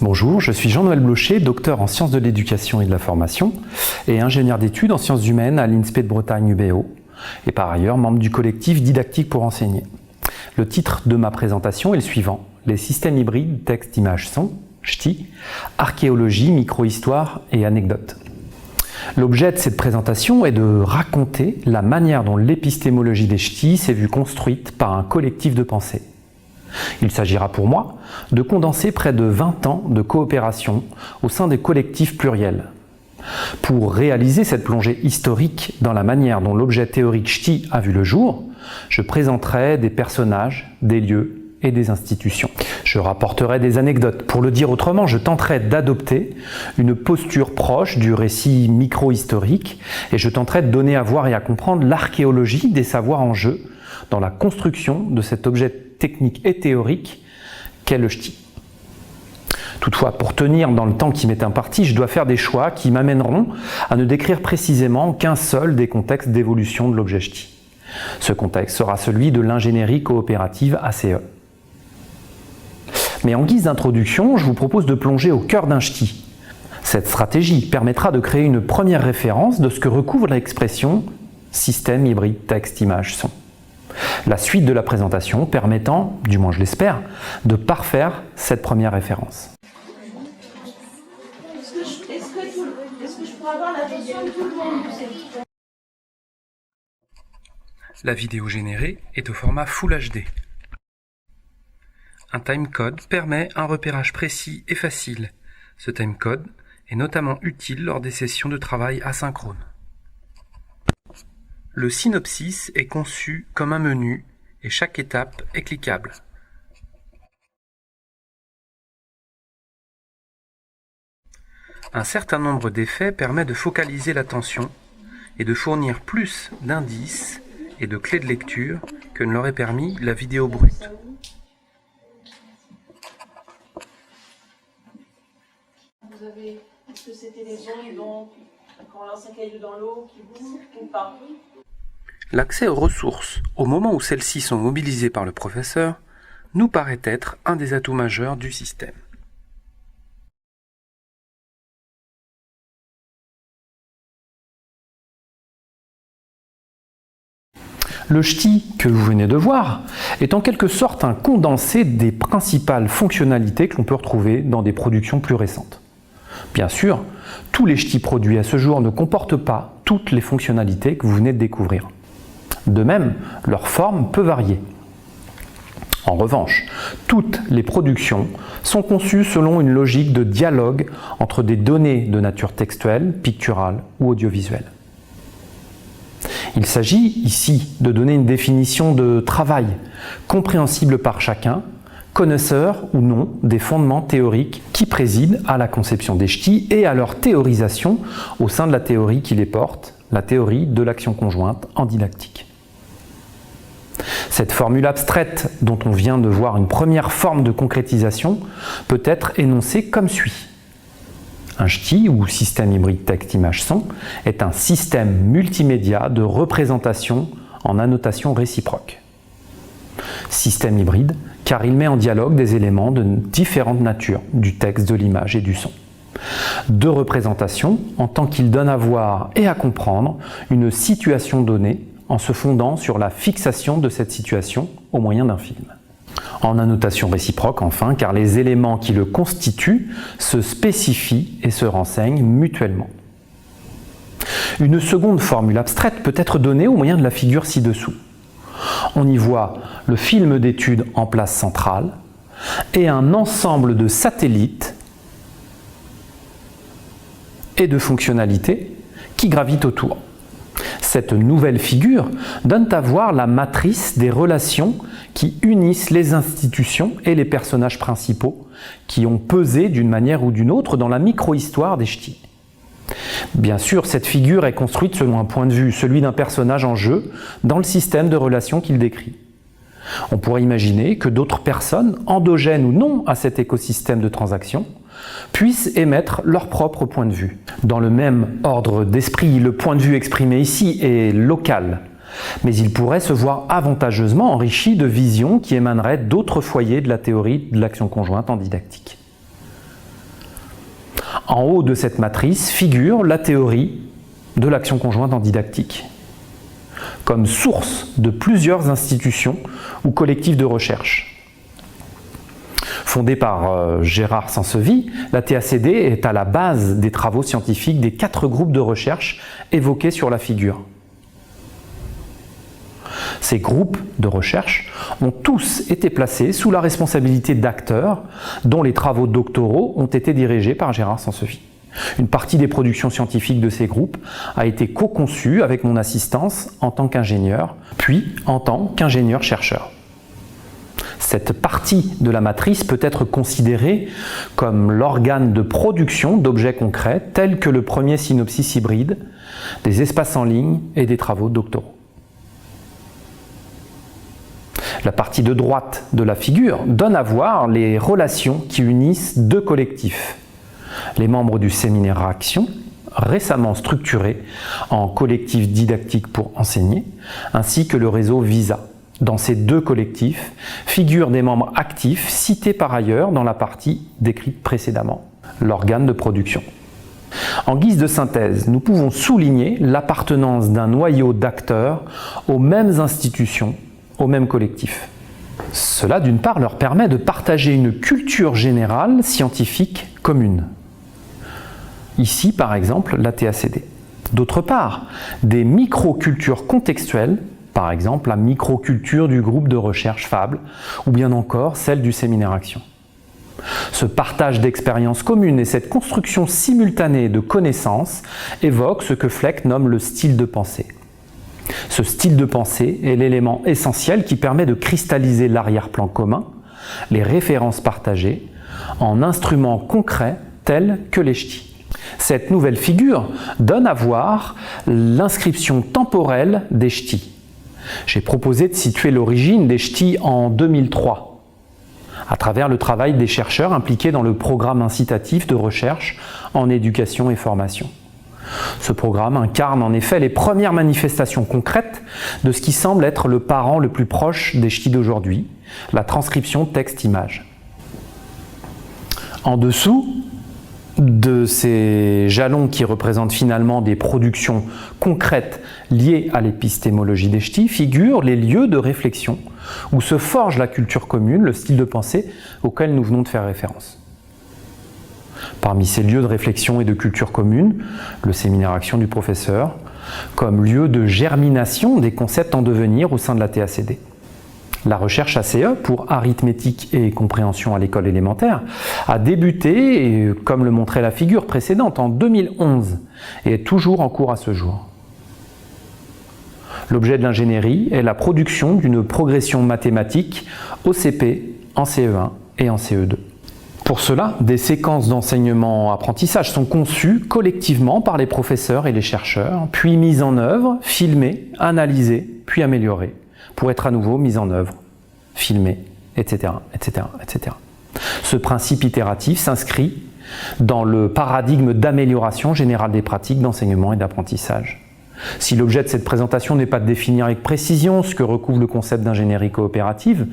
Bonjour, je suis Jean-Noël Blocher, docteur en sciences de l'éducation et de la formation et ingénieur d'études en sciences humaines à l'INSPE de Bretagne UBO et par ailleurs membre du collectif Didactique pour enseigner. Le titre de ma présentation est le suivant: les systèmes hybrides texte-image-son, ch'ti, archéologie, micro-histoire et anecdotes. L'objet de cette présentation est de raconter la manière dont l'épistémologie des ch'tis s'est vue construite par un collectif de pensée. Il s'agira pour moi de condenser près de 20 ans de coopération au sein des collectifs pluriels. Pour réaliser cette plongée historique dans la manière dont l'objet théorique ch'ti a vu le jour, je présenterai des personnages, des lieux et des institutions. Je rapporterai des anecdotes. Pour le dire autrement, je tenterai d'adopter une posture proche du récit micro-historique et je tenterai de donner à voir et à comprendre l'archéologie des savoirs en jeu dans la construction de cet objet technique et théorique qu'est le ch'ti. Toutefois, pour tenir dans le temps qui m'est imparti, je dois faire des choix qui m'amèneront à ne décrire précisément qu'un seul des contextes d'évolution de l'objet ch'ti. Ce contexte sera celui de l'ingénierie coopérative ACE. Mais en guise d'introduction, je vous propose de plonger au cœur d'un ch'ti. Cette stratégie permettra de créer une première référence de ce que recouvre l'expression système hybride texte-image-son. La suite de la présentation permettant, du moins je l'espère, de parfaire cette première référence. Est-ce que je pourrais avoir l'attention de tout le monde? La vidéo générée est au format Full HD. Un timecode permet un repérage précis et facile. Ce timecode est notamment utile lors des sessions de travail asynchrone. Le synopsis est conçu comme un menu et chaque étape est cliquable. Un certain nombre d'effets permet de focaliser l'attention et de fournir plus d'indices et de clés de lecture que ne l'aurait permis la vidéo brute. Est-ce que c'était les ondes donc, quand on lance un caillou dans l'eau qui bougent ou pas? L'accès aux ressources, au moment où celles-ci sont mobilisées par le professeur, nous paraît être un des atouts majeurs du système. Le ch'ti que vous venez de voir est en quelque sorte un condensé des principales fonctionnalités que l'on peut retrouver dans des productions plus récentes. Bien sûr, tous les ch'tis produits à ce jour ne comportent pas toutes les fonctionnalités que vous venez de découvrir. De même, leur forme peut varier. En revanche, toutes les productions sont conçues selon une logique de dialogue entre des données de nature textuelle, picturale ou audiovisuelle. Il s'agit ici de donner une définition de travail, compréhensible par chacun, connaisseur ou non des fondements théoriques qui président à la conception des ch'tis et à leur théorisation au sein de la théorie qui les porte, la théorie de l'action conjointe en didactique. Cette formule abstraite dont on vient de voir une première forme de concrétisation peut être énoncée comme suit. Un ch'ti, ou système hybride texte-image-son, est un système multimédia de représentation en annotation réciproque. Système hybride, car il met en dialogue des éléments de différentes natures, du texte, de l'image et du son. De représentation, en tant qu'il donne à voir et à comprendre une situation donnée en se fondant sur la fixation de cette situation au moyen d'un film. En annotation réciproque, enfin, car les éléments qui le constituent se spécifient et se renseignent mutuellement. Une seconde formule abstraite peut être donnée au moyen de la figure ci-dessous. On y voit le film d'étude en place centrale et un ensemble de satellites et de fonctionnalités qui gravitent autour. Cette nouvelle figure donne à voir la matrice des relations qui unissent les institutions et les personnages principaux qui ont pesé d'une manière ou d'une autre dans la micro-histoire des ch'tis. Bien sûr, cette figure est construite selon un point de vue, celui d'un personnage en jeu, dans le système de relations qu'il décrit. On pourrait imaginer que d'autres personnes, endogènes ou non à cet écosystème de transactions, puissent émettre leur propre point de vue. Dans le même ordre d'esprit, le point de vue exprimé ici est local, mais il pourrait se voir avantageusement enrichi de visions qui émaneraient d'autres foyers de la théorie de l'action conjointe en didactique. En haut de cette matrice figure la théorie de l'action conjointe en didactique, comme source de plusieurs institutions ou collectifs de recherche. Fondée par Gérard Sansevy, la TACD est à la base des travaux scientifiques des 4 groupes de recherche évoqués sur la figure. Ces groupes de recherche ont tous été placés sous la responsabilité d'acteurs dont les travaux doctoraux ont été dirigés par Gérard Sansevy. Une partie des productions scientifiques de ces groupes a été co-conçue avec mon assistance en tant qu'ingénieur, puis en tant qu'ingénieur-chercheur. Cette partie de la matrice peut être considérée comme l'organe de production d'objets concrets tels que le premier synopsis hybride, des espaces en ligne et des travaux doctoraux. La partie de droite de la figure donne à voir les relations qui unissent 2 collectifs. Les membres du séminaire Action, récemment structuré en collectif didactique pour enseigner, ainsi que le réseau VISA. Dans ces 2 collectifs figurent des membres actifs cités par ailleurs dans la partie décrite précédemment, l'organe de production. En guise de synthèse, nous pouvons souligner l'appartenance d'un noyau d'acteurs aux mêmes institutions, aux mêmes collectifs. Cela, d'une part, leur permet de partager une culture générale scientifique commune. Ici, par exemple, la TACD. D'autre part, des micro-cultures contextuelles, par exemple la microculture du groupe de recherche FABLE, ou bien encore celle du séminaire Action. Ce partage d'expériences communes et cette construction simultanée de connaissances évoquent ce que Fleck nomme le style de pensée. Ce style de pensée est l'élément essentiel qui permet de cristalliser l'arrière-plan commun, les références partagées, en instruments concrets tels que les ch'tis. Cette nouvelle figure donne à voir l'inscription temporelle des ch'tis. J'ai proposé de situer l'origine des ch'tis en 2003, à travers le travail des chercheurs impliqués dans le programme incitatif de recherche en éducation et formation. Ce programme incarne en effet les premières manifestations concrètes de ce qui semble être le parent le plus proche des ch'tis d'aujourd'hui, la transcription texte-image. En dessous de ces jalons qui représentent finalement des productions concrètes liées à l'épistémologie des ch'tis figurent les lieux de réflexion où se forge la culture commune, le style de pensée auquel nous venons de faire référence. Parmi ces lieux de réflexion et de culture commune, le séminaire Action du professeur, comme lieu de germination des concepts en devenir au sein de la TACD. La recherche ACE pour arithmétique et compréhension à l'école élémentaire a débuté, comme le montrait la figure précédente, en 2011 et est toujours en cours à ce jour. L'objet de l'ingénierie est la production d'une progression mathématique au CP, en CE1 et en CE2. Pour cela, des séquences d'enseignement-apprentissage sont conçues collectivement par les professeurs et les chercheurs, puis mises en œuvre, filmées, analysées, puis améliorées, pour être à nouveau mises en œuvre, filmées, etc., etc., etc. Ce principe itératif s'inscrit dans le paradigme d'amélioration générale des pratiques d'enseignement et d'apprentissage. Si l'objet de cette présentation n'est pas de définir avec précision ce que recouvre le concept d'ingénierie coopérative,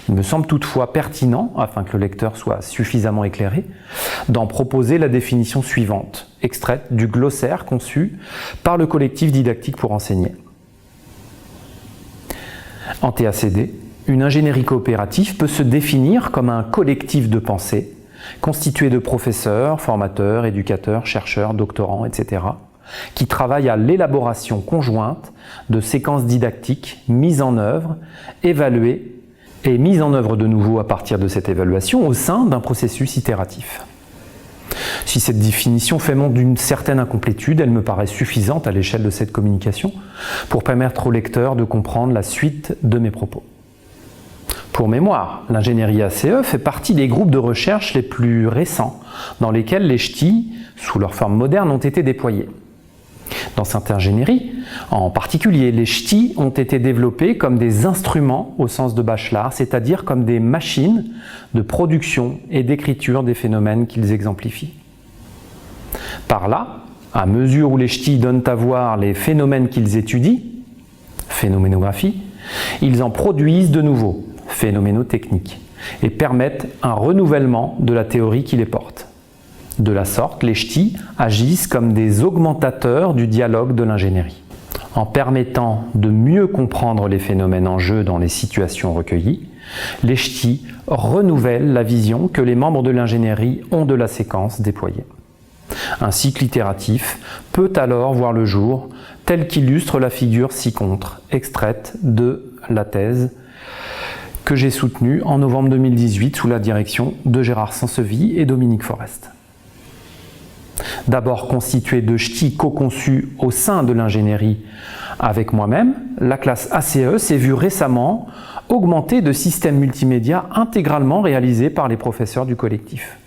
il me semble toutefois pertinent, afin que le lecteur soit suffisamment éclairé, d'en proposer la définition suivante, extraite du glossaire conçu par le collectif didactique pour enseigner. En TACD, une ingénierie coopérative peut se définir comme un collectif de pensée constitué de professeurs, formateurs, éducateurs, chercheurs, doctorants, etc., qui travaillent à l'élaboration conjointe de séquences didactiques mises en œuvre, évaluées et mises en œuvre de nouveau à partir de cette évaluation au sein d'un processus itératif. Si cette définition fait montre d'une certaine incomplétude, elle me paraît suffisante à l'échelle de cette communication pour permettre au lecteur de comprendre la suite de mes propos. Pour mémoire, l'ingénierie ACE fait partie des groupes de recherche les plus récents dans lesquels les ch'tis, sous leur forme moderne, ont été déployés. Dans cette ingénierie, en particulier, les ch'tis ont été développés comme des instruments au sens de Bachelard, c'est-à-dire comme des machines de production et d'écriture des phénomènes qu'ils exemplifient. Par là, à mesure où les ch'tis donnent à voir les phénomènes qu'ils étudient, phénoménographie, ils en produisent de nouveaux, phénoménotechniques, et permettent un renouvellement de la théorie qui les porte. De la sorte, les ch'tis agissent comme des augmentateurs du dialogue de l'ingénierie. En permettant de mieux comprendre les phénomènes en jeu dans les situations recueillies, les ch'tis renouvellent la vision que les membres de l'ingénierie ont de la séquence déployée. Un cycle itératif peut alors voir le jour, tel qu'illustre la figure ci-contre, extraite de la thèse que j'ai soutenue en novembre 2018 sous la direction de Gérard Sansevy et Dominique Forest. D'abord constituée de ch'tis co-conçus au sein de l'ingénierie avec moi-même, la classe ACE s'est vue récemment augmentée de systèmes multimédia intégralement réalisés par les professeurs du collectif.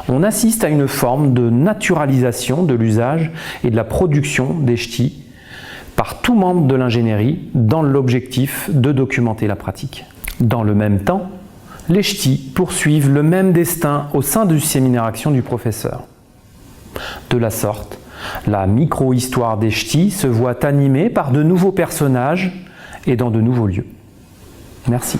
On assiste à une forme de naturalisation de l'usage et de la production des ch'tis par tout membre de l'ingénierie dans l'objectif de documenter la pratique. Dans le même temps, les ch'tis poursuivent le même destin au sein du séminaire action du professeur. De la sorte, la micro-histoire des ch'tis se voit animée par de nouveaux personnages et dans de nouveaux lieux. Merci.